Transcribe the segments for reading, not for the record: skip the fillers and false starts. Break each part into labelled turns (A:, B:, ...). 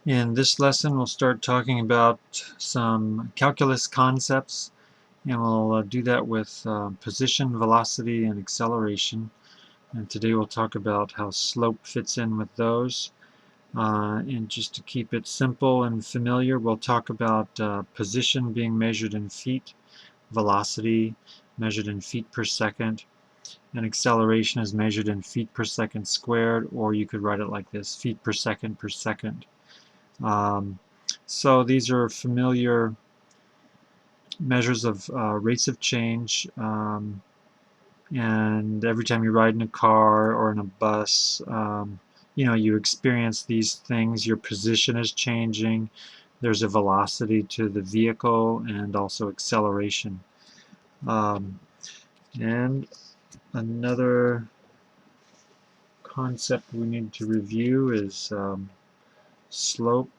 A: In this lesson, we'll start talking about some calculus concepts, and we'll do that with position, velocity, and acceleration. And today we'll talk about how slope fits in with those. And just to keep it simple and familiar, we'll talk about position being measured in feet, velocity measured in feet per second, and acceleration is measured in feet per second squared, or you could write it like this, feet per second per second. So these are familiar measures of rates of change, and every time you ride in a car or in a bus, you experience these things. Your position is changing. There's a velocity to the vehicle and also acceleration. And another concept we need to review is slope.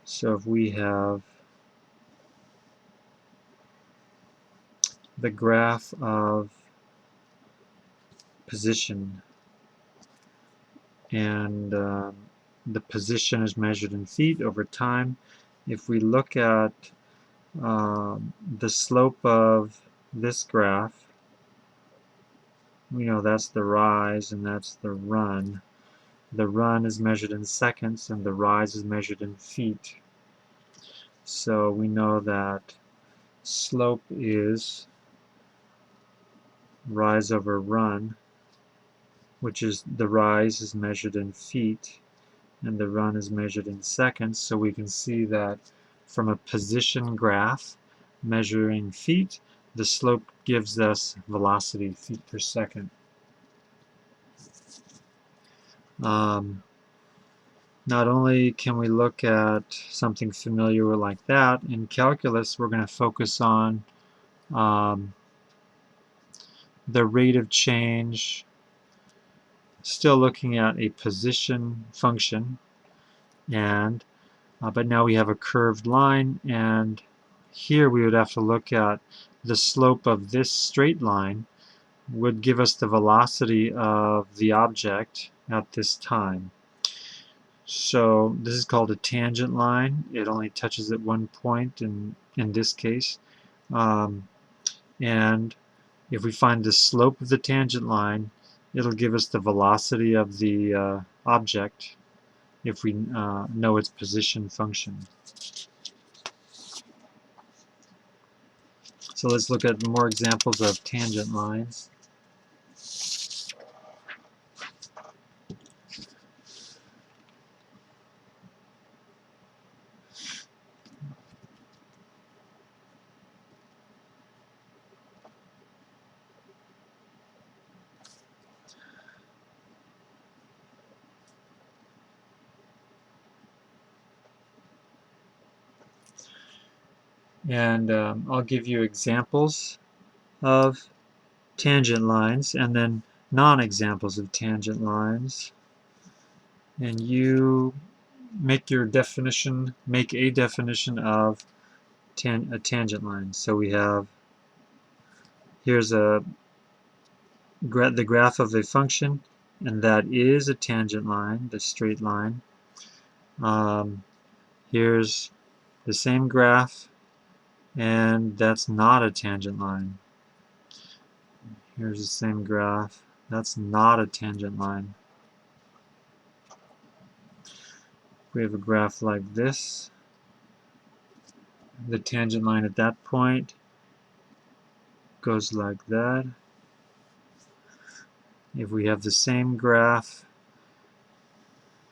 A: So if we have the graph of position, and the position is measured in feet over time. If we look at the slope of this graph, we know that's the rise and that's the run. The run is measured in seconds and the rise is measured in feet. So we know that slope is rise over run, which is the rise is measured in feet and the run is measured in seconds. So we can see that from a position graph measuring feet, the slope gives us velocity, feet per second. Not only can we look at something familiar like that, in calculus we're going to focus on the rate of change, still looking at a position function, and but now we have a curved line, and here we would have to look at the slope of this straight line would give us the velocity of the object at this time. So this is called a tangent line. It only touches at one point in this case. And if we find the slope of the tangent line, it'll give us the velocity of the object if we know its position function. So let's look at more examples of tangent lines. And I'll give you examples of tangent lines and then non-examples of tangent lines. And you make a definition of a tangent line. So we have, here's the graph of a function, and that is a tangent line, the straight line. Here's the same graph, and that's not a tangent line. Here's the same graph. That's not a tangent line. We have a graph like this. The tangent line at that point goes like that. If we have the same graph,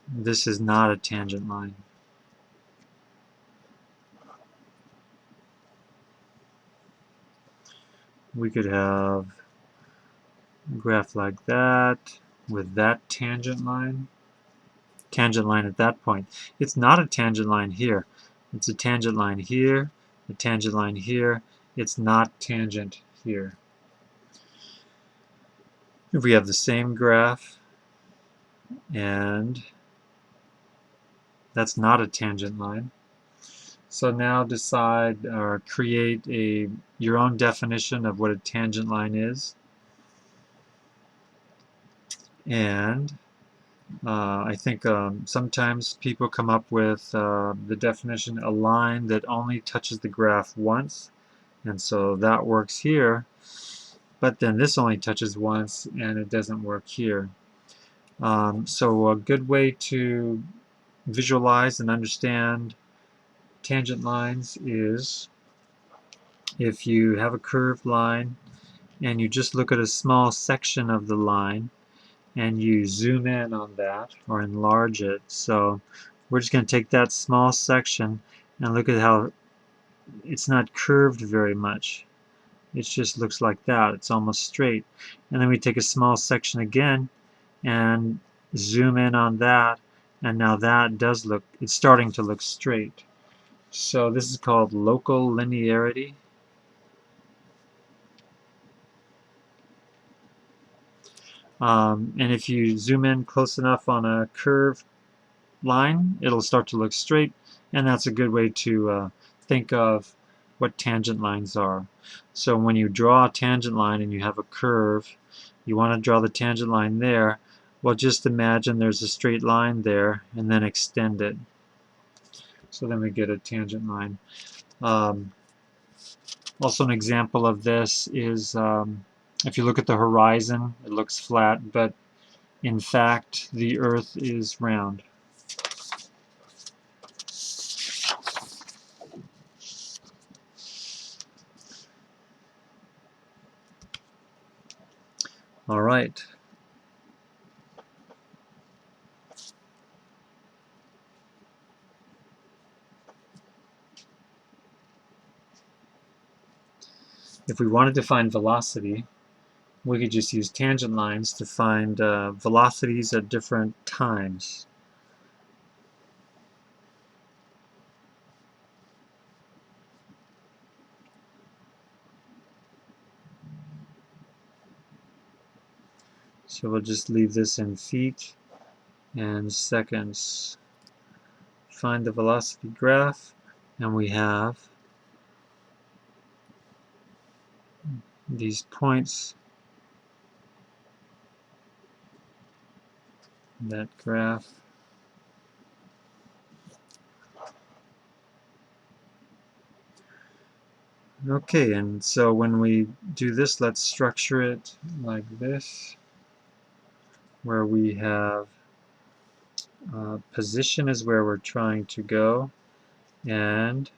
A: this is not a tangent line. We could have a graph like that with that tangent line at that point. It's not a tangent line here. It's a tangent line here, a tangent line here. It's not tangent here. If we have the same graph, and that's not a tangent line. So now decide or create your own definition of what a tangent line is. And I think sometimes people come up with the definition, a line that only touches the graph once, and so that works here, but then this only touches once and it doesn't work here. So a good way to visualize and understand tangent lines is if you have a curved line and you just look at a small section of the line and you zoom in on that or enlarge it. So we're just going to take that small section and look at how it's not curved very much. It just looks like that. It's almost straight. And then we take a small section again and zoom in on that, and now that does look, it's starting to look straight. So this is called local linearity. And if you zoom in close enough on a curved line, it'll start to look straight, and that's a good way to think of what tangent lines are. So when you draw a tangent line and you have a curve, you want to draw the tangent line there. Well, just imagine there's a straight line there and then extend it. So then we get a tangent line. Also an example of this is if you look at the horizon, it looks flat, but in fact the Earth is round. All right. If we wanted to find velocity, we could just use tangent lines to find velocities at different times. So we'll just leave this in feet and seconds. Find the velocity graph, and we have these points, that graph. Okay, and so when we do this, let's structure it like this, where we have position is where we're trying to go, and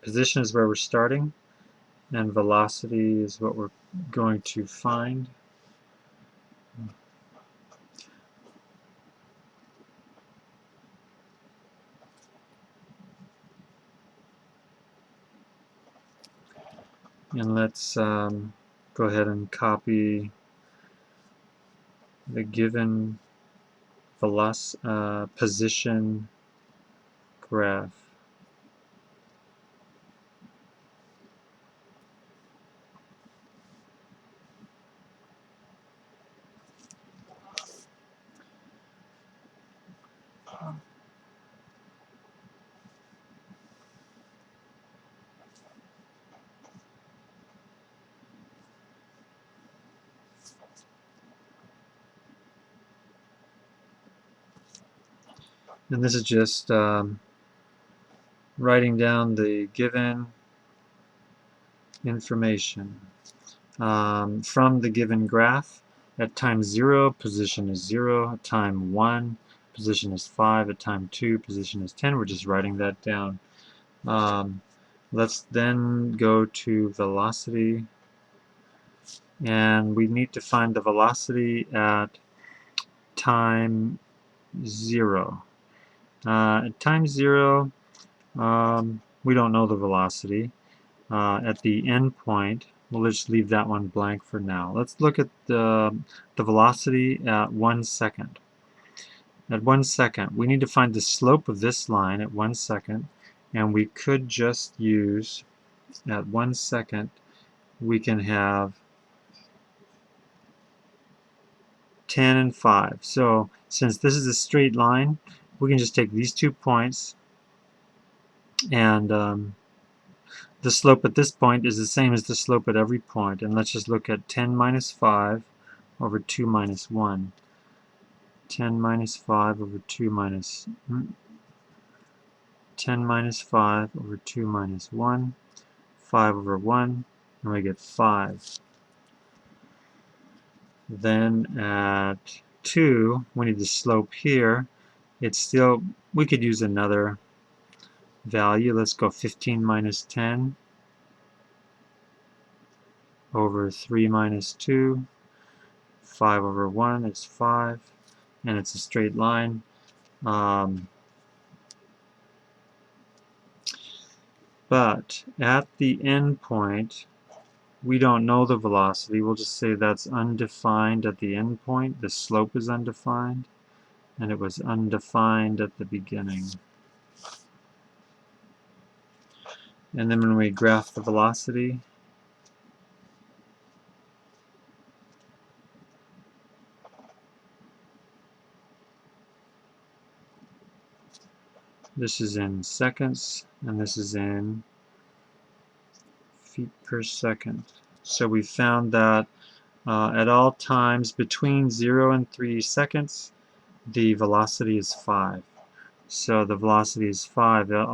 A: position is where we're starting, and velocity is what we're going to find. And let's go ahead and copy the given position graph. And this is just writing down the given information from the given graph. At time 0, position is 0. At time 1, position is 5. At time 2, position is 10. We're just writing that down. Let's then go to velocity, and we need to find the velocity at time 0. At time 0, we don't know the velocity. At the end point, we'll just leave that one blank for now. Let's look at the velocity at 1 second. At 1 second, we need to find the slope of this line at 1 second, and we could just use, at 1 second, we can have 10 and 5. So since this is a straight line, we can just take these 2 points, and the slope at this point is the same as the slope at every point. And let's just look at 10 minus 5 over 2 minus 1. 10 minus 5 over 2 minus 10 minus 5 over 2 minus 1, 5 over 1, and we get 5. Then at 2, we need the slope here. It's still, we could use another value. Let's go 15 minus 10 over 3 minus 2. 5 over 1 is 5, and it's a straight line. But at the end point, we don't know the velocity. We'll just say that's undefined at the end point. The slope is undefined, and it was undefined at the beginning. And then when we graph the velocity, this is in seconds, and this is in feet per second. So we found that at all times between 0 and 3 seconds, the velocity is 5. So the velocity is 5 at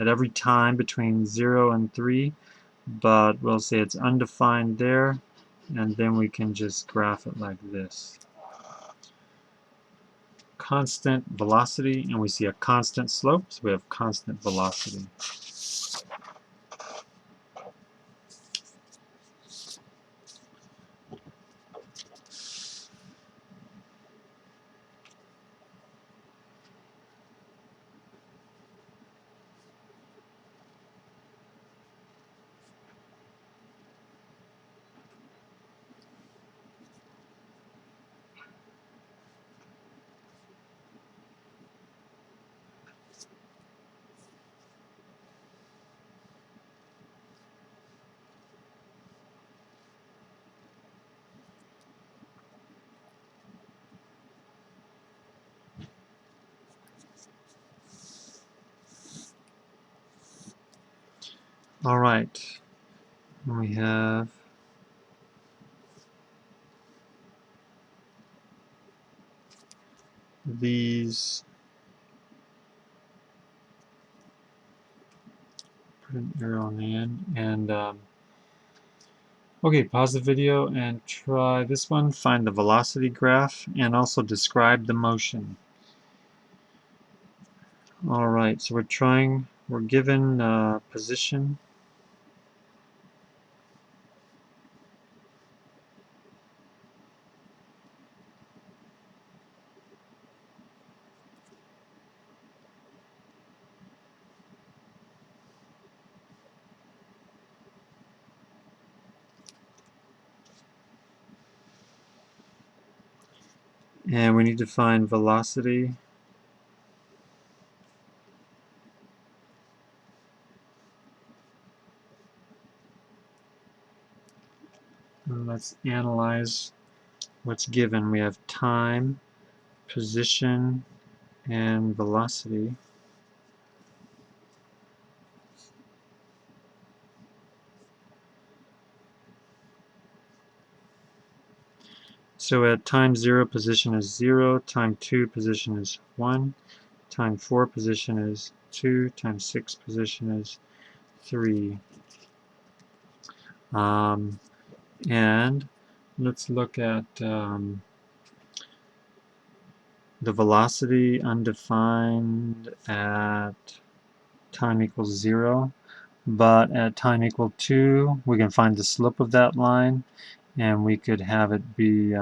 A: every time between 0 and 3, but we'll say it's undefined there, and then we can just graph it like this. Constant velocity, and we see a constant slope, so we have constant velocity. All right, we have these. Put an arrow on the end, and okay, pause the video and try this one. Find the velocity graph and also describe the motion. All right, so we're given position. And we need to find velocity. And let's analyze what's given. We have time, position, and velocity. So at time 0, position is 0, time 2, position is 1, time 4, position is 2, time 6, position is 3. And let's look at the velocity undefined at time equals 0, but at time equal 2, we can find the slope of that line, and we could have it be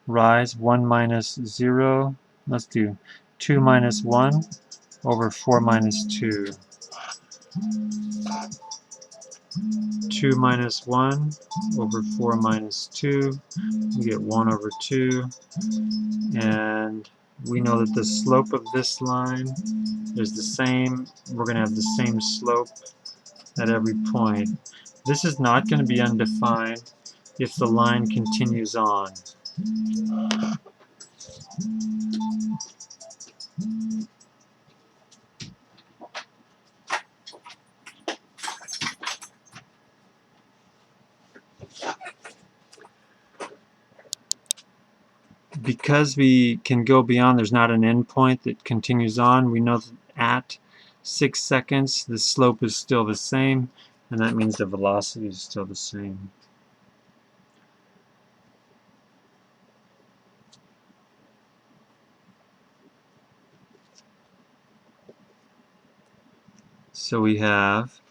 A: rise 1 minus 0. Let's do 2 minus 1 over 4 minus 2. 2 minus 1 over 4 minus 2. We get 1 over 2. And we know that the slope of this line is the same. We're going to have the same slope at every point. This is not going to be undefined if the line continues on. because we can go beyond, there's not an endpoint that continues on, we know that at 6 seconds the slope is still the same, and that means the velocity is still the same. So we have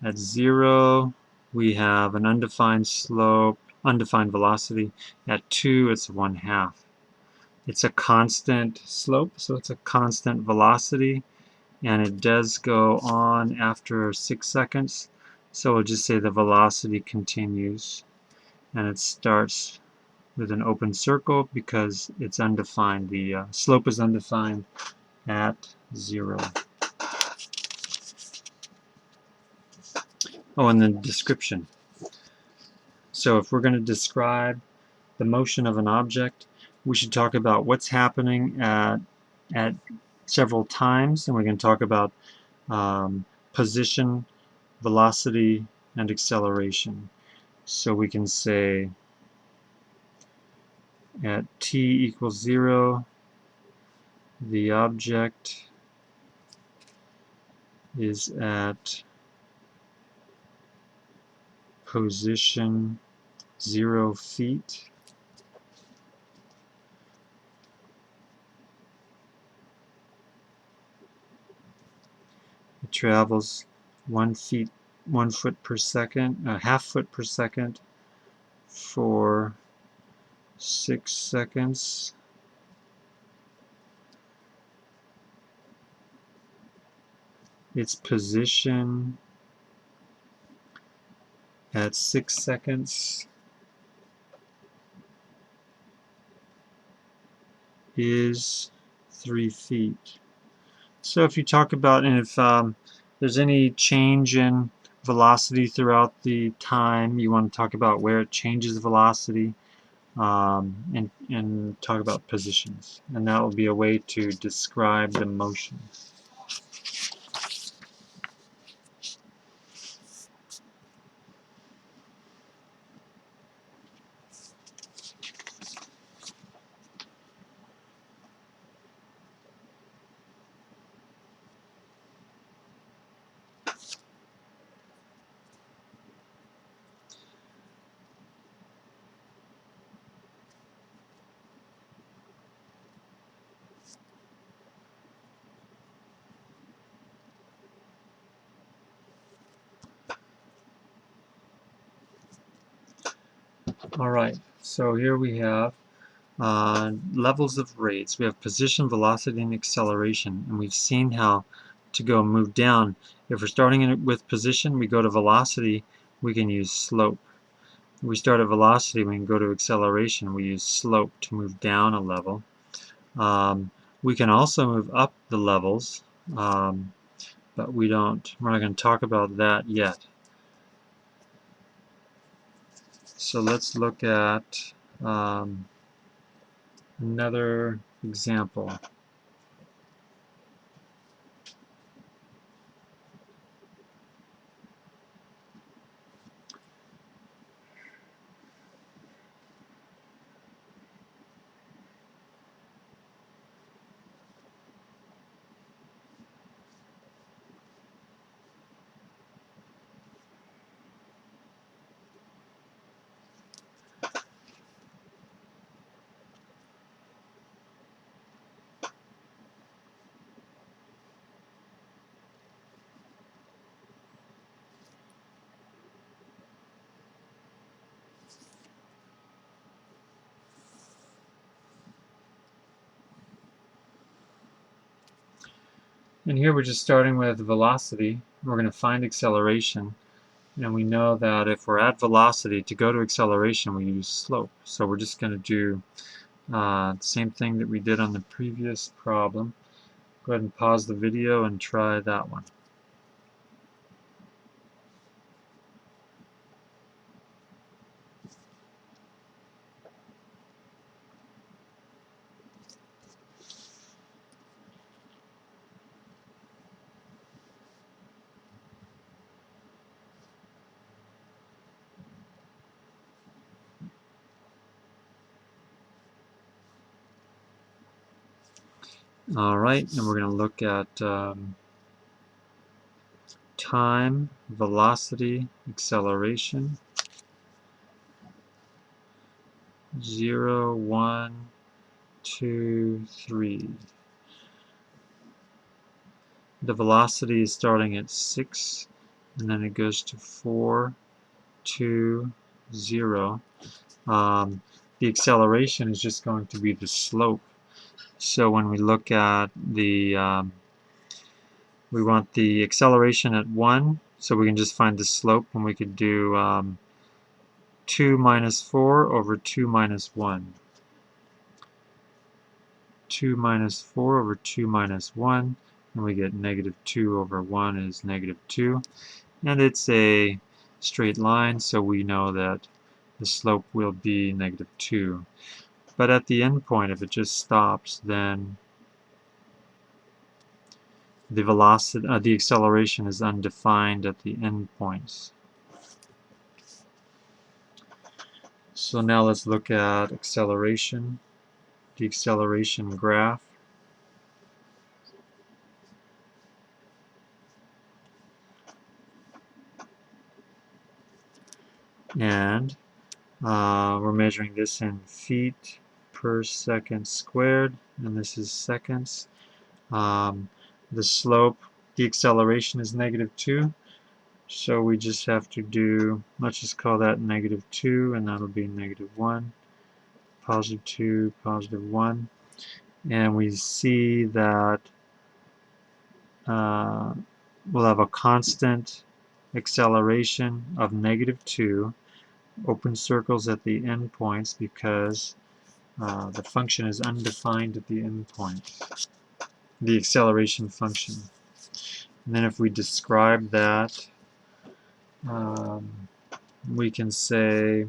A: at 0 we have an undefined slope, undefined velocity. At 2 it's 1/2. It's a constant slope, so it's a constant velocity, and it does go on after 6 seconds. So we'll just say the velocity continues, and it starts with an open circle because it's undefined. The slope is undefined at 0. Oh, and the description. So if we're going to describe the motion of an object, we should talk about what's happening at several times, and we're going to talk about position, velocity, and acceleration. So we can say at t equals 0, the object is at position 0 feet. It travels 1 foot per second, half foot per second for 6 seconds. Its position at 6 seconds is 3 feet. So if you talk about, and if there's any change in velocity throughout the time, you want to talk about where it changes velocity, and talk about positions. And that will be a way to describe the motion. Alright, so here we have levels of rates. We have position, velocity, and acceleration. And we've seen how to go move down. If we're starting with position, we go to velocity, we can use slope. If we start at velocity, we can go to acceleration, we use slope to move down a level. We can also move up the levels, but we're not going to talk about that yet. So let's look at another example. And here we're just starting with velocity. We're going to find acceleration. And we know that if we're at velocity, to go to acceleration, we use slope. So we're just going to do the same thing that we did on the previous problem. Go ahead and pause the video and try that one. Alright, and we're going to look at time, velocity, acceleration. 0, 1, 2, 3. The velocity is starting at 6, and then it goes to 4, 2, 0. The acceleration is just going to be the slope. So when we look at the, we want the acceleration at 1, so we can just find the slope, and we could do 2 minus 4 over 2 minus 1. 2 minus 4 over 2 minus 1, and we get negative 2 over 1 is negative 2. And it's a straight line, so we know that the slope will be negative 2. But at the end point, if it just stops, then the velocity, the acceleration is undefined at the end points. So now let's look at acceleration, the acceleration graph. And we're measuring this in feet per second squared, and this is seconds. The slope, the acceleration is negative 2, so we just have to do, let's just call that negative 2, and that'll be negative 1, positive 2, positive 1. And we see that we'll have a constant acceleration of negative 2, open circles at the endpoints because the function is undefined at the endpoint, the acceleration function. And then if we describe that, we can say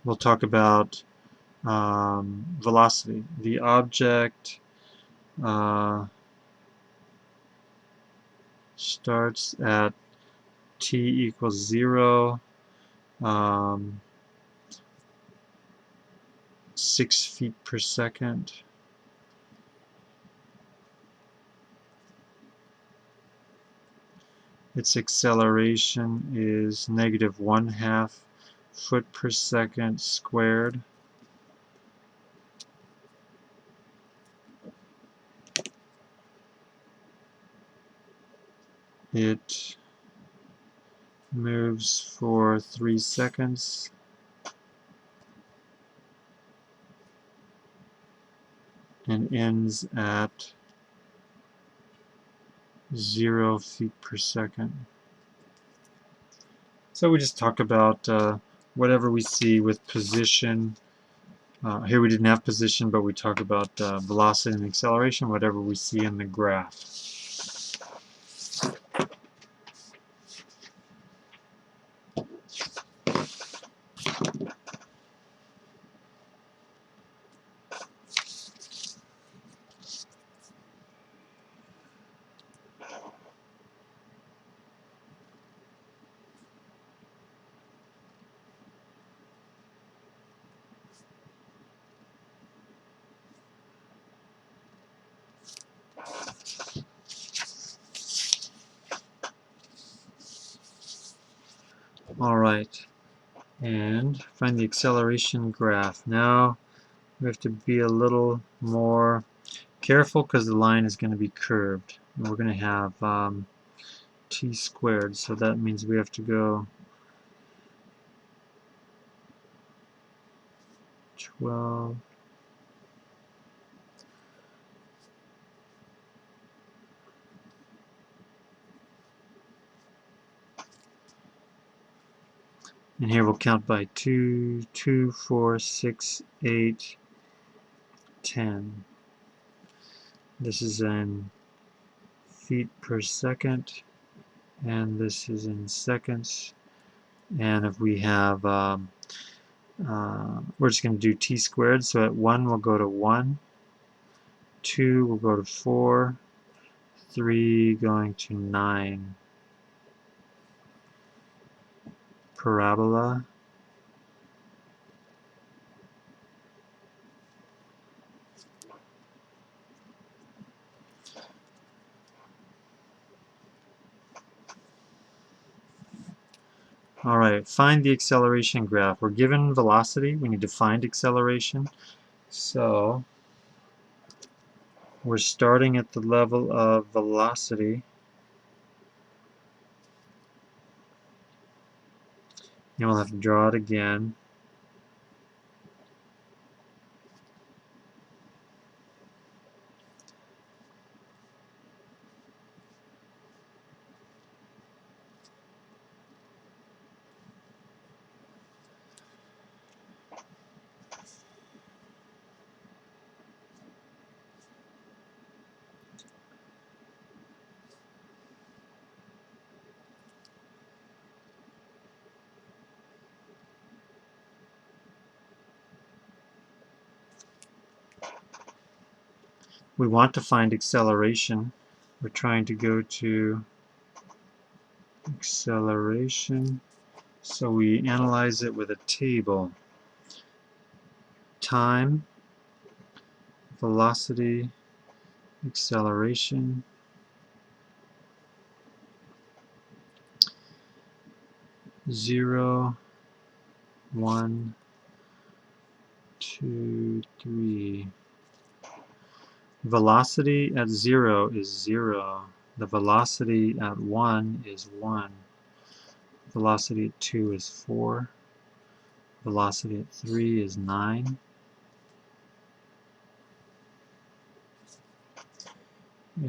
A: we'll talk about velocity. The object starts at t equals 0, 6 feet per second. Its acceleration is negative 1/2 foot per second squared. It moves for 3 seconds. And ends at 0 feet per second. So we just talk about whatever we see with position. Here we didn't have position, but we talk about velocity and acceleration, whatever we see in the graph. Alright, and find the acceleration graph. Now we have to be a little more careful because the line is going to be curved. And we're going to have t squared, so that means we have to go 12. And here we'll count by 2, 2, 4, 6, 8, 10. This is in feet per second, and this is in seconds. And if we have, we're just going to do t squared, so at 1 we'll go to 1, 2 we'll go to 4, 3 going to 9. Parabola. Alright, find the acceleration graph. We're given velocity, we need to find acceleration. So we're starting at the level of velocity, and we'll have to draw it again. We want to find acceleration. We're trying to go to acceleration. So we analyze it with a table. Time, velocity, acceleration. 0, 1, 2, 3. Velocity at 0 is 0. The velocity at 1 is 1. Velocity at 2 is 4. Velocity at 3 is 9.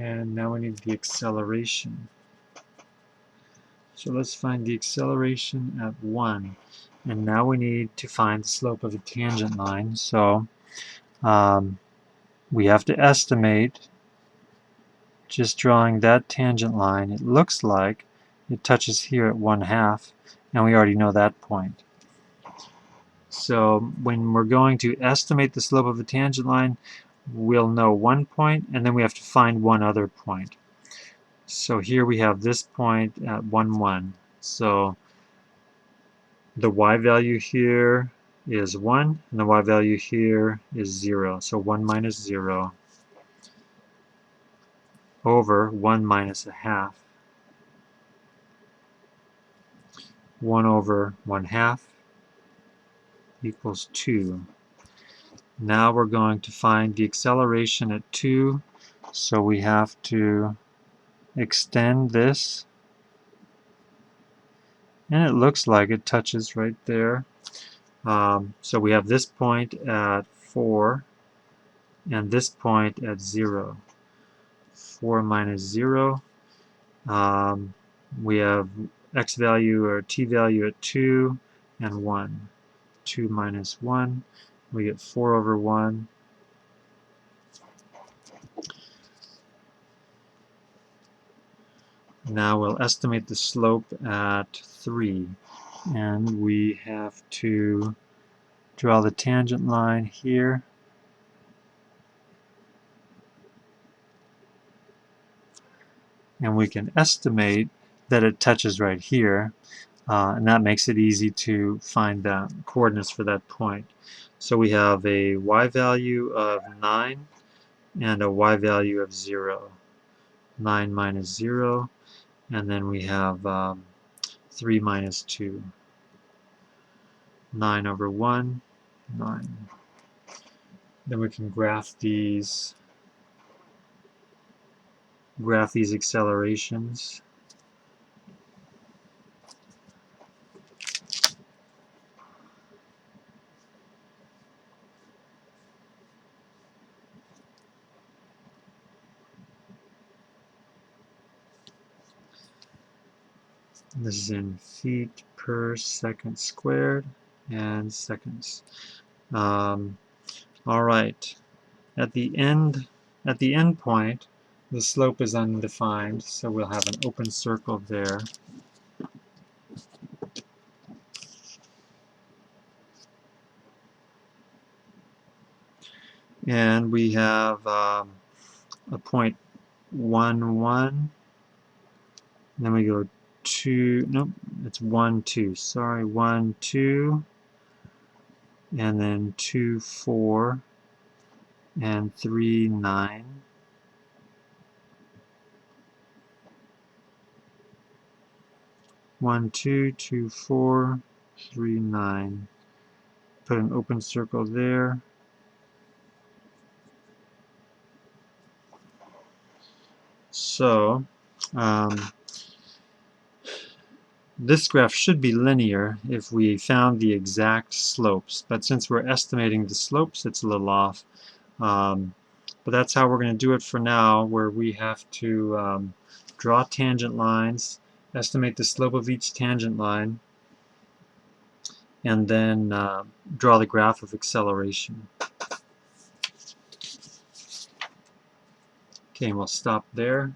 A: And now we need the acceleration. So let's find the acceleration at 1. And now we need to find the slope of a tangent line. So we have to estimate, just drawing that tangent line, it looks like it touches here at 1/2, and we already know that point. So when we're going to estimate the slope of a tangent line, we'll know one point, and then we have to find one other point. So here we have this point at 1, 1. So the y value here is 1, and the y value here is 0. So 1 minus 0 over 1 minus 1/2. 1 over 1/2 equals 2. Now we're going to find the acceleration at 2, so we have to extend this, and it looks like it touches right there. So we have this point at 4 and this point at 0. 4 minus 0. We have x value or t value at 2 and 1. 2 minus 1. We get 4 over 1. Now we'll estimate the slope at 3. And we have to draw the tangent line here. And we can estimate that it touches right here. And that makes it easy to find the coordinates for that point. So we have a y value of 9 and a y value of 0. 9 minus 0, and then we have 3 minus 2. 9 over 1, 9. Then we can graph these accelerations. This is in feet per second squared and seconds. All right. At the end point, the slope is undefined, so we'll have an open circle there. And we have a point 1, 1. Then we go 2, nope, it's 1, 2. Sorry, 1, 2. And then 2, 4. And 3, 9. 1, 2, 2, 4, 3, 9. Put an open circle there. So this graph should be linear if we found the exact slopes, but since we're estimating the slopes, it's a little off. But that's how we're going to do it for now, where we have to draw tangent lines, estimate the slope of each tangent line, and then draw the graph of acceleration. Okay, and we'll stop there.